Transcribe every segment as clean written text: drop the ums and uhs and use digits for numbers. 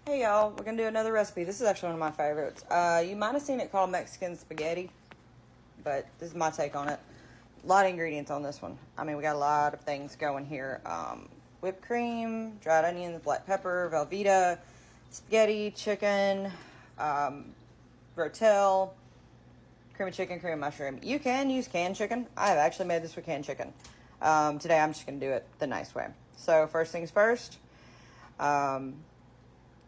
Hey y'all, we're gonna do another recipe. This is actually one of my favorites. You might have seen it called Mexican spaghetti, but this is my take on it. A lot of ingredients on this one. I mean, we got a lot of things going here. Whipped cream, dried onions, black pepper, Velveeta, spaghetti, chicken, rotel, cream of chicken, cream of mushroom. You can use canned chicken. I have actually made this with canned chicken. Today I'm just gonna do it the nice way. So first things first.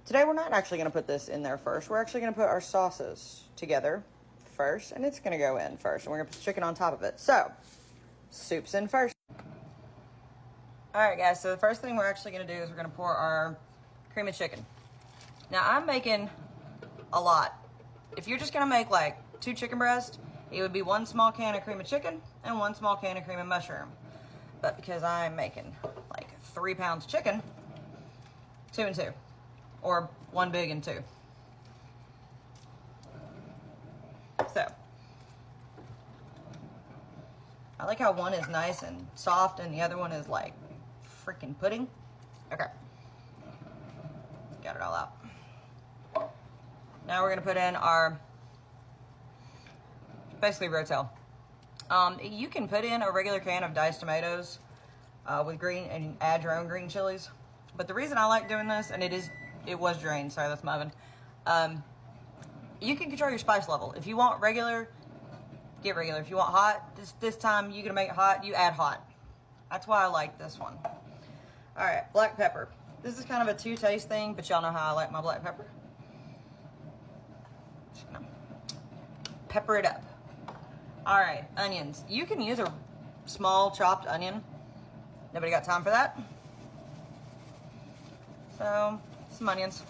Today we're not actually going to put this in there first. We're actually going to put our sauces together first, and it's going to go in first. And we're going to put the chicken on top of it. So, soup's in first. Alright guys, so the first thing we're actually going to do is we're going to pour our cream of chicken. Now I'm making a lot. If you're just going to make like 2 chicken breasts, it would be 1 small can of cream of chicken and 1 small can of cream of mushroom. But because I'm making like 3 pounds of chicken, 2 and 2. Or 1 big and 2. So, I like how one is nice and soft and the other one is like freaking pudding. Okay. Got it all out. Now we're going to put in our, basically rotel. You can put in a regular can of diced tomatoes with green and add your own green chilies. But the reason I like doing this, and it was drained, sorry, that's my oven. You can control your spice level. If you want regular, get regular. If you want hot, this time you're gonna make it hot, you add hot. That's why I like this one. All right, black pepper. This is kind of a 2-taste thing, but y'all know how I like my black pepper. Just gonna pepper it up. All right, onions. You can use a small chopped onion. Nobody got time for that? So, some onions.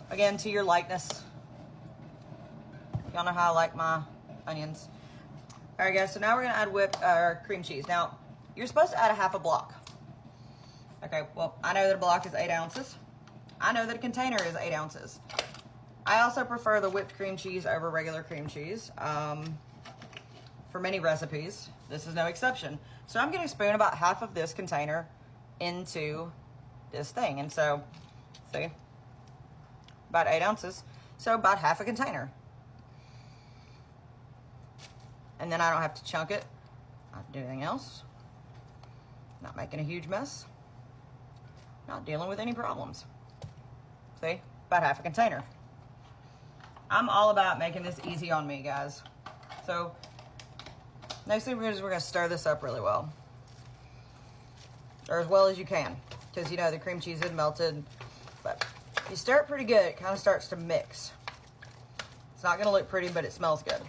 Again, to your likeness. Y'all know how I like my onions. All right, guys, so now we're gonna add cream cheese. Now, you're supposed to add a half a block. Okay, well, I know that a block is 8 ounces. I know that a container is 8 ounces. I also prefer the whipped cream cheese over regular cream cheese. For many recipes, this is no exception. So I'm gonna spoon about half of this container into this thing. And so, see, about 8 ounces. So about half a container. And then I don't have to chunk it. Not do anything else. Not making a huge mess. Not dealing with any problems. See, about half a container. I'm all about making this easy on me, guys. So, next thing we're gonna stir this up really well. Or as well as you can. Because, you know, the cream cheese is melted. But if you stir it pretty good, it kind of starts to mix. It's not going to look pretty, but it smells good.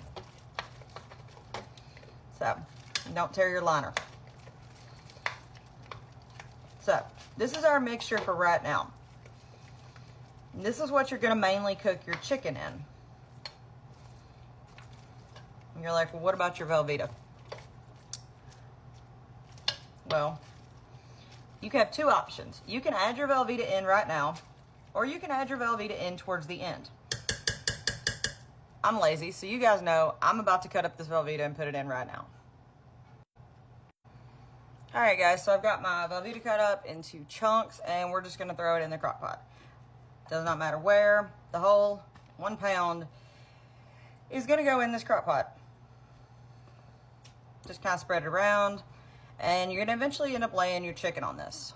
So, don't tear your liner. So, this is our mixture for right now. And this is what you're going to mainly cook your chicken in. And you're like, well, what about your Velveeta? Well, you can have 2 options. You can add your Velveeta in right now, or you can add your Velveeta in towards the end. I'm lazy, so you guys know I'm about to cut up this Velveeta and put it in right now. All right, guys, so I've got my Velveeta cut up into chunks, and we're just gonna throw it in the crock pot. Does not matter where. The whole 1 pound is gonna go in this crock pot. Just kind of spread it around. And you're going to eventually end up laying your chicken on this.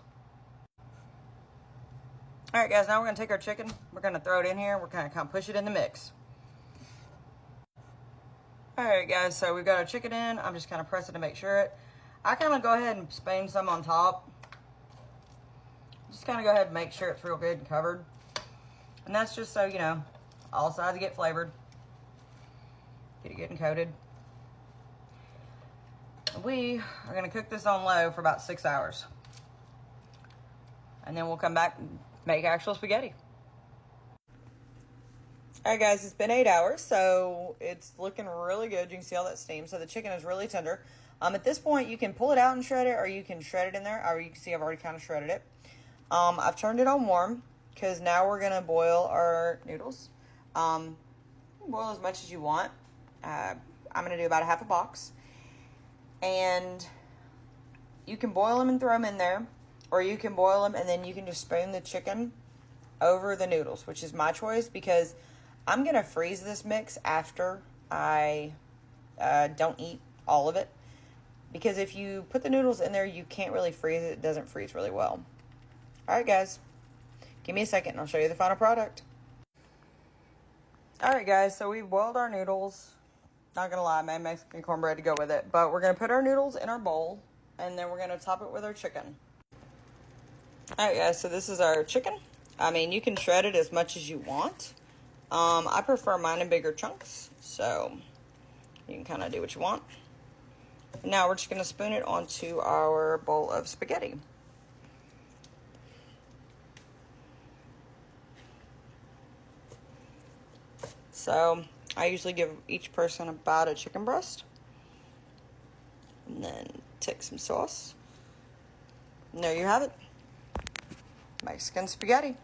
All right, guys, now we're going to take our chicken. We're going to throw it in here. We're going to kind of push it in the mix. All right, guys, so we've got our chicken in. I'm just kind of pressing to make sure it. I kind of go ahead and spoon some on top. Just kind of go ahead and make sure it's real good and covered. And that's just so, you know, all sides get flavored. Get it good and coated. We are going to cook this on low for about 6 hours. And then we'll come back and make actual spaghetti. Alright guys, it's been 8 hours, so it's looking really good. You can see all that steam. So the chicken is really tender. At this point, you can pull it out and shred it, or you can shred it in there. Or you can see I've already kind of shredded it. I've turned it on warm, because now we're going to boil our noodles. Boil as much as you want. I'm going to do about a half a box. And you can boil them and throw them in there, or you can boil them and then you can just spoon the chicken over the noodles, which is my choice because I'm going to freeze this mix after I don't eat all of it. Because if you put the noodles in there, you can't really freeze it. It doesn't freeze really well. All right, guys. Give me a second and I'll show you the final product. All right, guys. So we boiled our noodles. Not going to lie, I made Mexican cornbread to go with it. But we're going to put our noodles in our bowl. And then we're going to top it with our chicken. All right, guys. So this is our chicken. I mean, you can shred it as much as you want. I prefer mine in bigger chunks. So you can kind of do what you want. And now we're just going to spoon it onto our bowl of spaghetti. So I usually give each person about a chicken breast. And then take some sauce. And there you have it. Mexican spaghetti.